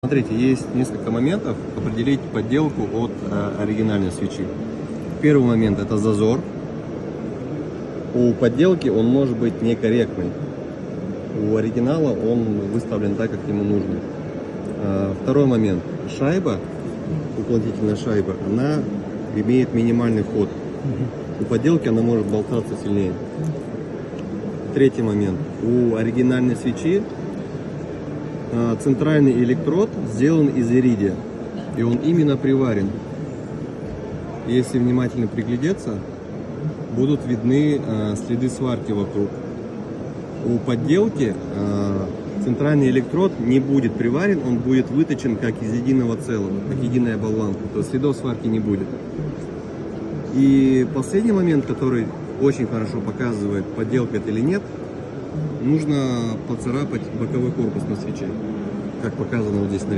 Смотрите, есть несколько моментов определить подделку от оригинальной свечи. Первый момент — это зазор. У подделки он может быть некорректный. У оригинала он выставлен так, как ему нужно. Второй момент. Шайба, уплотнительная шайба, она имеет минимальный ход. У подделки она может болтаться сильнее. Третий момент. У оригинальной свечи центральный электрод сделан из иридия, и он именно приварен. Если внимательно приглядеться, будут видны следы сварки вокруг. У подделки центральный электрод не будет приварен, он будет выточен как из единого целого, как единая болванка, то есть следов сварки не будет. И последний момент, который очень хорошо показывает, подделка это или нет, нужно поцарапать боковой корпус на свече, как показано вот здесь на